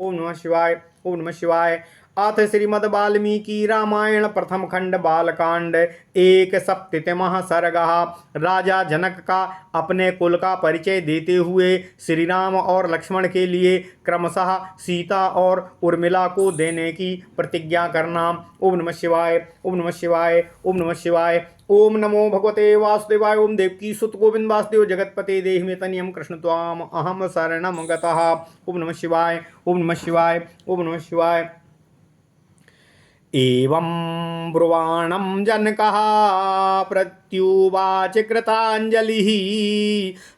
ओम नमः शिवाय। ओम नमः शिवाय। अथ श्रीमद् वाल्मीकि रामायण प्रथम खंड बालकांड एक सप्तमः सर्ग। राजा जनक का अपने कुल का परिचय देते हुए श्री राम और लक्ष्मण के लिए क्रमशः सीता और उर्मिला को देने की प्रतिज्ञा करना। ओम नमः शिवाय। ओम नमः शिवाय। ओम नमः शिवाय। ओम नमो भगवते वासुदेवाय। ओम देवकी सुत गोविंद वासुदेव जगतपते देहि मे तनियम कृष्ण त्वाम अहम शरणम गतः। ओम नमः शिवाय। ओम नमः शिवाय। ओम नमः शिवाय। एवं ब्रुवाणं जनकः प्रत्युवाच कृताञ्जलिः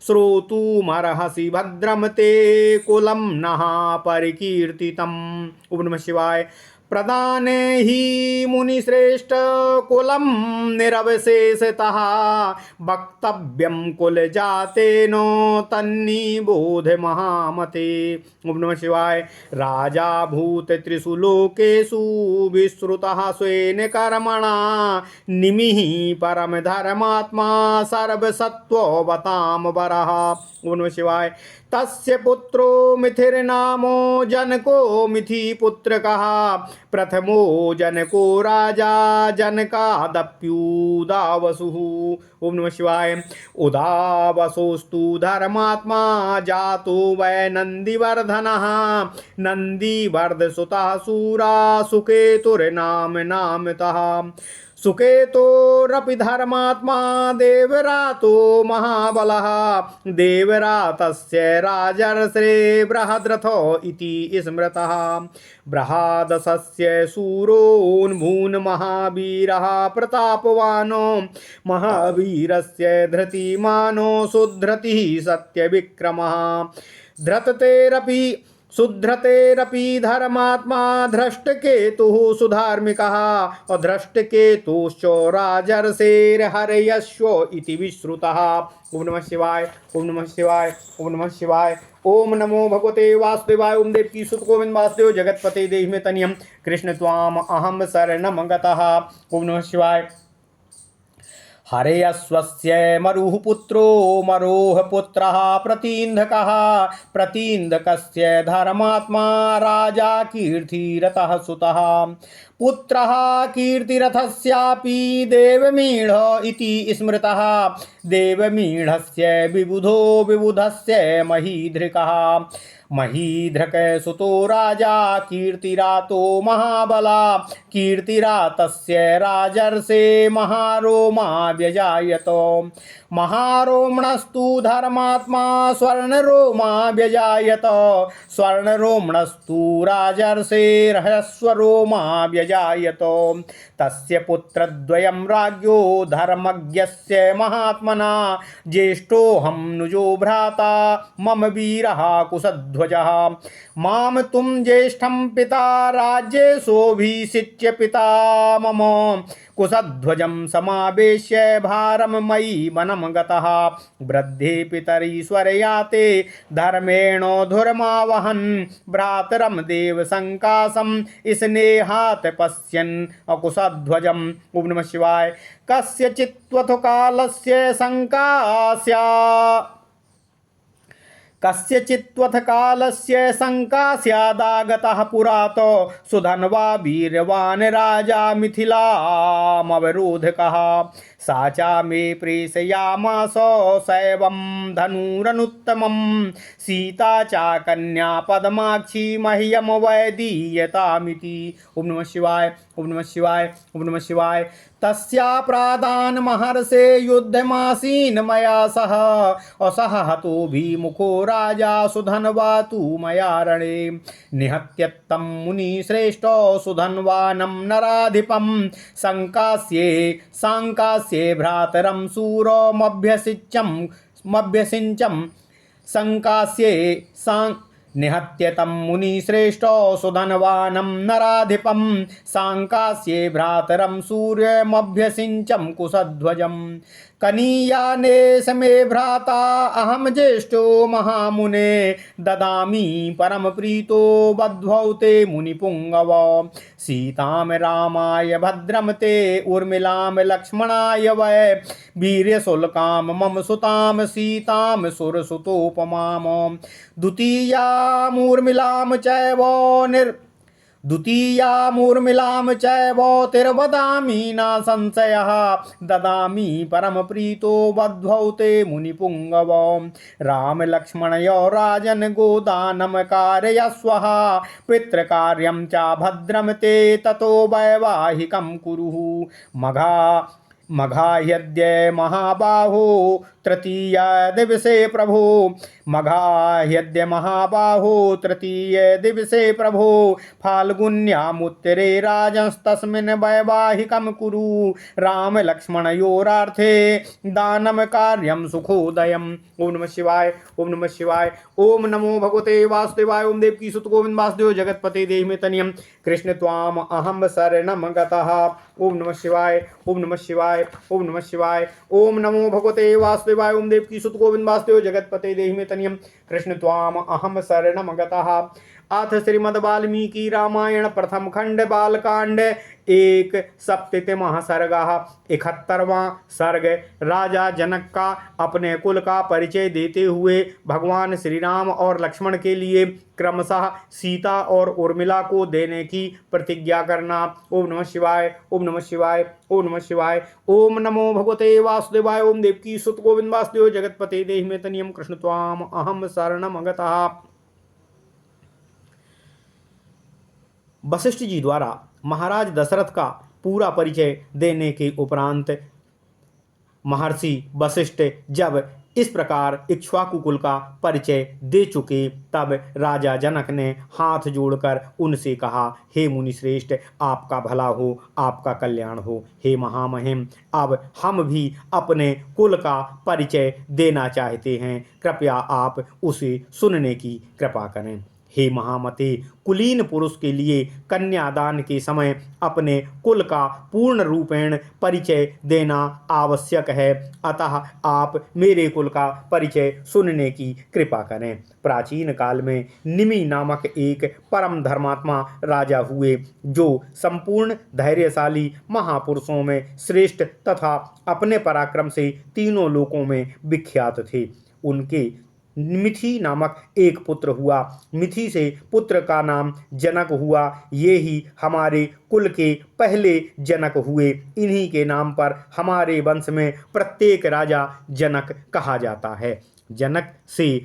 श्रोतुमर्हसि भद्रं ते कुलं नः परिकीर्तितम्। ओम नमः शिवाय। प्रदाने हि मुनिश्रेष्ठ कुलं निरवशेषतः वक्तव्यं कुलजातेनो तन्निबोध महामते। ओम नमः शिवाय। राजा भूत त्रिषु लोकेषु विश्रुतः स्वेन कर्मणा निमिः परम धर्मात्मा सर्वसत्त्ववतां वरः। ओम नमः शिवाय। तस्य पुत्रो मिथिर्नामो जनको मिथिपुत्रकः प्रथमो जनको राजा जनकादप्युदावसुः। ओम नमः शिवाय। उदावसोस्तु धर्मात्मा जातो वै नंदिवर्धनः नंदिवर्धसुतः सूरा सुकेतुर्नाम नामतः। सुकेतोरपि धर्मात्मा देवरातो महाबलः देवरातस्य राजर्षे बृहद्रथो इति स्मृतः। बृहदसस्य शूरोन्मून् महावीरः प्रतापवानो महावीरस्य धृतिमानो सुधृतिः सत्यविक्रमः। सुधृतेरपि धर्मात्मा धृष्टकेतुः सुधार्मिकः अधृष्टकेतुश्च राजर्षेर्हर्यश्व इति विश्रुतः। ओम नमः शिवाय। ओम नमः शिवाय। ओम नमः शिवाय। ओम नमो भगवते वासुदेवाय। ओम देवकी सुत गोविंद वासुदेव जगतपते देहि मे तनियम कृष्ण त्वाम अहम शरणम गतः। ओम नमः शिवाय। हरेयस्वस्य मरुः पुत्रो मरोः पुत्रः प्रतीन्धकः प्रतीन्धकस्य धर्मात्मा राजा कीर्तिरथः सुतः। पुत्रः कीर्तिरथस्यापि देवमीढ इति स्मृतः। देवमीढस्य विबुधो विबुधस्य महीधृकः महीधृक सुतो राजा कीर्तिरातो महाबला कीर्तिरातस्य राजर्षे महारोमा व्यजायत। महारोमणस्तु धर्मात्मा स्वर्णरोमा व्यजायत स्वर्णरोमणस्तु राजर्षे रहस्वरोमा व्यजायत। तस्य पुत्रद्वयं राज्ञो धर्मज्ञस्य महात्मना ज्येष्ठोऽहं नुजो भ्राता मम वीरः कुशध्वजः। माम तुम ज्येष्ठं पिता राज्ये सोऽभिषिच्य पिता मम कुशध्वजं समावेश्य भारं मयि वनं गतः। वृद्धे पितरीश्वरयाते धर्मेण धुर्मावहन् भ्रातरं देव संकाशं स्नेहात् पश्यन् अकुशध्वजम्। ओम नमः शिवाय। कस्यचित्त्वथ कालस्य शंका स्यादागतः पुरातो सुधन्वा वीरवान् राजा मिथिलामवरोधकः। सा च मे प्रेषयामास सैवं धनुरनुत्तमं सीता च कन्या पद्माक्षी मह्यम वैदीयतामिति। ओम नमः शिवाय। ओम नमः शिवाय। ओम नमः शिवाय। तस्या प्रादान महर्षे युद्धमासीन मया सह असह हतोभिमुखो राजा सुधन्वा तु मया रणे। निहत्यत्तं मुनिश्रेष्ठो सुधन्वानं नराधिपं सांकास्ये भ्रातरं शूरमभ्यसिञ्चं संकास्ये निहत्यतं मुनिश्रेष्ठो सुधन्वानं नराधिपं सांकास्ये भ्रातरं सूर्यमभ्यसिञ्चं कुशध्वजम्। कनीयानेश मे भ्राता अहम ज्येष्ठो महामुने ददामि परम प्रीतो बध्वौ ते मुनिपुंगव सीताम रामाय भद्रम ते उर्मिलाम लक्ष्मणाय वै वीर्यशुल्काम मम सुताम सीताम सुरसुतोपमाम द्वितीयामूर्मिलाम चैव द्वितीयामूर्मिलां चैव तिर्वदामि न संशयः ददामि परमप्रीतो बध्वौ ते मुनिपुङ्गव रामलक्ष्मणयो राजन् गोदानं कारयस्वः पितृकार्यं च भद्रं ते ततो वैवाहिकं कुरुः मघाह्यद्य महाबाहो तृतीय दिवसे प्रभो मघाह्यद्य महाबाहो तृतीय दिवसे प्रभो फाल्गुन्यामुत्तरे राजस्तस्मिन् वैवाहिकं कुरु राम लक्ष्मणयोरार्थे दानं कार्यं सुखोदयम्। ओम नमः शिवाय, ओम नमः शिवाय, ओम नमो भगवते वासुदेवाय। ओम देवकी सुत गोविंद वासुदेव जगतपते देहि मे तनियम कृष्ण त्वाम अहम शरणं गतः। ओम नमः शिवाय, ओम नमः शिवाय, ओम नमः शिवाय, ओम नमो भगवते वासुदेवाय। ओम देवकी सुत गोविंद वासुदेव जगतपते देहि मे तनियम कृष्ण त्वाम अहम शरणं गतः। अथ श्रीमद् वाल्मीकि रामायण प्रथम खंड बालकांड एक सप्ततिमः सर्गः 71वां सर्ग। राजा जनक का अपने कुल का परिचय देते हुए भगवान श्री राम और लक्ष्मण के लिए क्रमशः सीता और उर्मिला को देने की प्रतिज्ञा करना। ओम नमः शिवाय, ओम नमः शिवाय, ओम नमः शिवाय, ओम नमो भगवते वासुदेवाय। ओम देवकी सुत गोविंद वासुदेव जगतपते देहि मे तनियम कृष्ण त्वाम अहम शरणं गतः। वशिष्ठ जी द्वारा महाराज दशरथ का पूरा परिचय देने के उपरांत महर्षि वशिष्ठ जब इस प्रकार इक्ष्वाकु कुल का परिचय दे चुके तब राजा जनक ने हाथ जोड़कर उनसे कहा, हे मुनि श्रेष्ठ, आपका भला हो, आपका कल्याण हो। हे महामहिम, अब हम भी अपने कुल का परिचय देना चाहते हैं, कृपया आप उसे सुनने की कृपा करें। हे महामते, कुलीन पुरुष के लिए कन्यादान के समय अपने कुल का पूर्ण रूपेण परिचय देना आवश्यक है, अतः आप मेरे कुल का परिचय सुनने की कृपा करें। प्राचीन काल में निमि नामक एक परम धर्मात्मा राजा हुए, जो संपूर्ण धैर्यशाली महापुरुषों में श्रेष्ठ तथा अपने पराक्रम से तीनों लोकों में विख्यात थे। उनके मिथि नामक एक पुत्र हुआ। मिथि से पुत्र का नाम जनक हुआ। ये ही हमारे कुल के पहले जनक हुए। इन्हीं के नाम पर हमारे वंश में प्रत्येक राजा जनक कहा जाता है। जनक से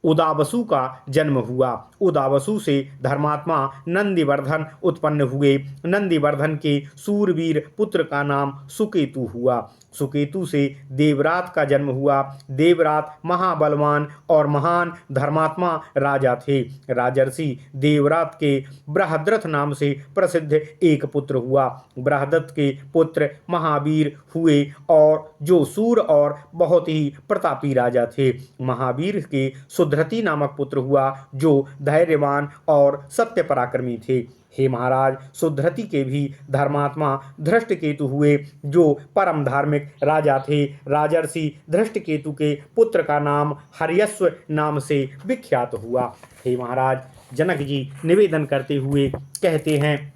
उदावसु का जन्म हुआ। उदावसु से धर्मात्मा नंदिवर्धन उत्पन्न हुए। नंदिवर्धन के सूरवीर पुत्र का नाम सुकेतु हुआ। सुकेतु से देवरात का जन्म हुआ। देवरात महाबलवान और महान धर्मात्मा राजा थे। राजर्षि देवरात के बृहद्रथ नाम से प्रसिद्ध एक पुत्र हुआ। बृहद्रथ के पुत्र महावीर हुए और जो सूर और बहुत ही प्रतापी राजा थे। महावीर के सुधृति नामक पुत्र हुआ, जो धैर्यवान और सत्य पराक्रमी थे। हे महाराज, सुधृति के भी धर्मात्मा धृष्टकेतु हुए, जो परम धार्मिक राजा थे। राजर्षि धृष्टकेतु के पुत्र का नाम हर्यश्व नाम से विख्यात हुआ। हे महाराज, जनक जी निवेदन करते हुए कहते हैं,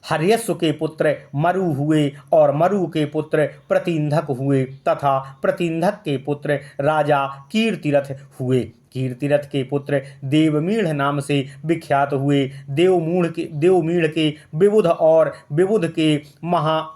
हर्यश्व के पुत्र मरु हुए और मरु के पुत्र प्रतिंधक हुए तथा प्रतिंधक के पुत्र राजा कीर्तिरथ हुए। कीर्तिरथ के पुत्र देवमीढ़ नाम से विख्यात हुए। देवमीढ़ के विबुध और विबुध के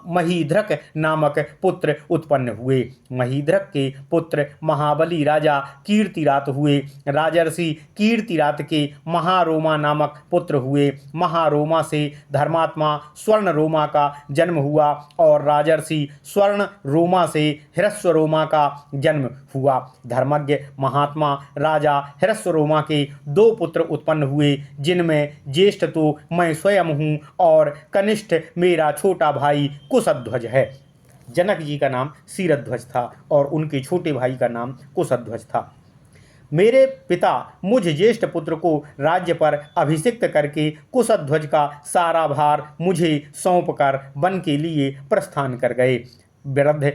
महीध्रक नामक पुत्र उत्पन्न हुए। महीध्रक के पुत्र महाबली राजा कीर्तिरात हुए। राजर्षि कीर्तिरात के महारोमा नामक पुत्र हुए। महारोमा से धर्मात्मा स्वर्ण रोमा का जन्म हुआ और राजर्षि स्वर्ण रोमा से ह्रस्वरोमा का जन्म हुआ। धर्मज्ञ महात्मा राजा ह्रस्वरोमा के 2 पुत्र उत्पन्न हुए, जिनमें ज्येष्ठ तो मैं स्वयं हूँ और कनिष्ठ मेरा छोटा भाई कुशध्वज है। जनक जी का नाम क्षीरध्वज था और उनके छोटे भाई का नाम कुशध्वज था। मेरे पिता मुझ ज्येष्ठ पुत्र को राज्य पर अभिषिक्त करके कुशध्वज का सारा भार मुझे सौंपकर वन के लिए प्रस्थान कर गए। वृद्ध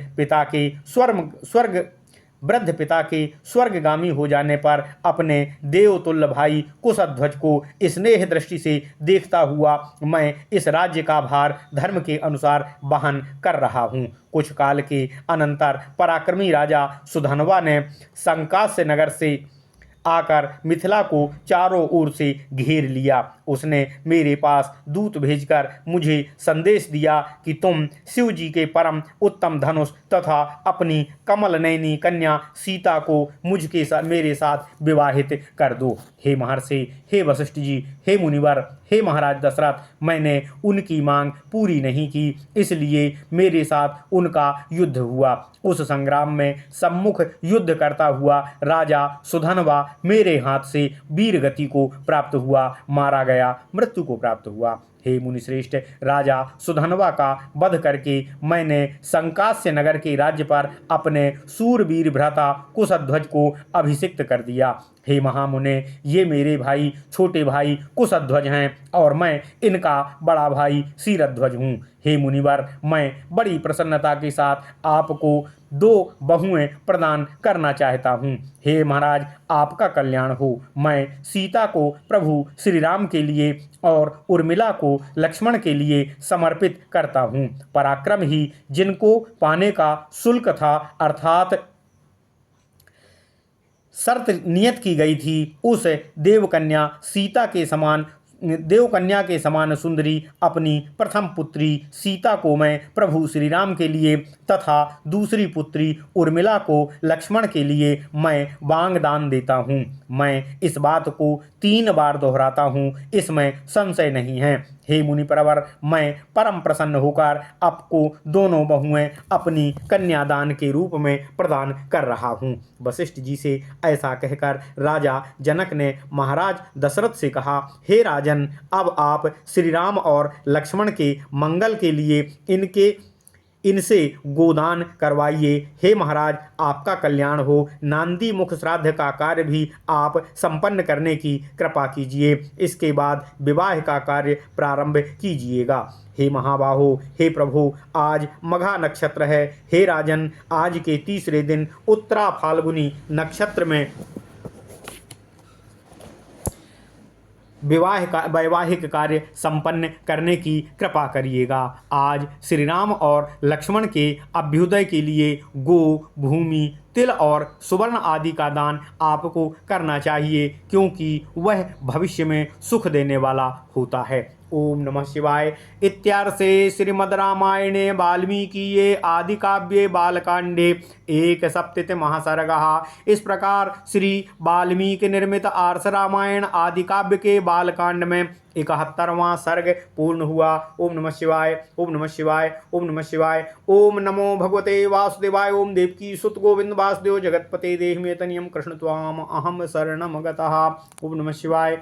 पिता के स्वर्गगामी हो जाने पर अपने देवतुल्य भाई कुशध्वज को स्नेह दृष्टि से देखता हुआ मैं इस राज्य का भार धर्म के अनुसार वहन कर रहा हूँ। कुछ काल के अनंतर पराक्रमी राजा सुधनवा ने संकास्य नगर से आकर मिथिला को चारों ओर से घेर लिया। उसने मेरे पास दूत भेजकर मुझे संदेश दिया कि तुम शिव जी के परम उत्तम धनुष तथा अपनी कमल नयनी कन्या सीता को मेरे साथ विवाहित कर दो। हे महर्षि, हे वशिष्ठ जी, हे मुनिवर, हे महाराज दशरथ, मैंने उनकी मांग पूरी नहीं की, इसलिए मेरे साथ उनका युद्ध हुआ। उस संग्राम में सम्मुख युद्ध करता हुआ राजा सुधनवा मेरे हाथ से वीर गति को प्राप्त हुआ, मारा गया, मृत्यु को प्राप्त हुआ। हे मुनिश्रेष्ठ, राजा सुधनवा का वध करके मैंने संकास्य नगर के राज्य पर अपने सूरवीर भ्राता कुशध्वज को अभिषिक्त कर दिया। हे महामुने, ये मेरे भाई छोटे भाई कुशध्वज हैं और मैं इनका बड़ा भाई शीरध्वज हूँ। हे मुनिवर, मैं बड़ी प्रसन्नता के साथ आपको 2 बहुएं प्रदान करना चाहता हूँ। हे महाराज, आपका कल्याण हो। मैं सीता को प्रभु श्री राम के लिए और उर्मिला को लक्ष्मण के लिए समर्पित करता हूँ। पराक्रम ही जिनको पाने का शुल्क था, अर्थात शर्त नियत की गई थी, उस देवकन्या के समान सुंदरी अपनी प्रथम पुत्री सीता को मैं प्रभु श्री राम के लिए तथा दूसरी पुत्री उर्मिला को लक्ष्मण के लिए मैं वांगदान देता हूँ। मैं इस बात को 3 बार दोहराता हूँ, इसमें संशय नहीं है। हे मुनिप्रवर, मैं परम प्रसन्न होकर आपको दोनों बहुएं अपनी कन्यादान के रूप में प्रदान कर रहा हूँ। वशिष्ठ जी से ऐसा कहकर राजा जनक ने महाराज दशरथ से कहा, हे राजन, अब आप श्री राम और लक्ष्मण के मंगल के लिए इनसे गोदान करवाइए। हे महाराज, आपका कल्याण हो। नांदी मुख श्राद्ध का कार्य भी आप संपन्न करने की कृपा कीजिए। इसके बाद विवाह का कार्य प्रारंभ कीजिएगा। हे महाबाहो, हे प्रभु, आज मघा नक्षत्र है। हे राजन, आज के तीसरे दिन उत्तरा फाल्गुनी नक्षत्र में वैवाहिक कार्य संपन्न करने की कृपा करिएगा। आज श्री राम और लक्ष्मण के अभ्युदय के लिए गो, भूमि, तिल और सुवर्ण आदि का दान आपको करना चाहिए, क्योंकि वह भविष्य में सुख देने वाला होता है। ओम नमः शिवाय। इत्यार्षे श्रीमद् रामायणे वाल्मीकिये आदि काव्ये बालकांडे 1/7 सर्गः। इस प्रकार श्री वाल्मीकि निर्मित आर्ष रामायण आदि काव्य के बालकांड में 71वां सर्ग पूर्ण हुआ। ओम नमः शिवाय, ओम नमः शिवाय, ओम नमः शिवाय। ओम नमो भगवते वासुदेवाय। ओम देवकी सुत गोविंद वासुदेव जगतपते देहिमे तनियम कृष्ण त्वाम अहम शरणम गतः। ओम नमः शिवाय,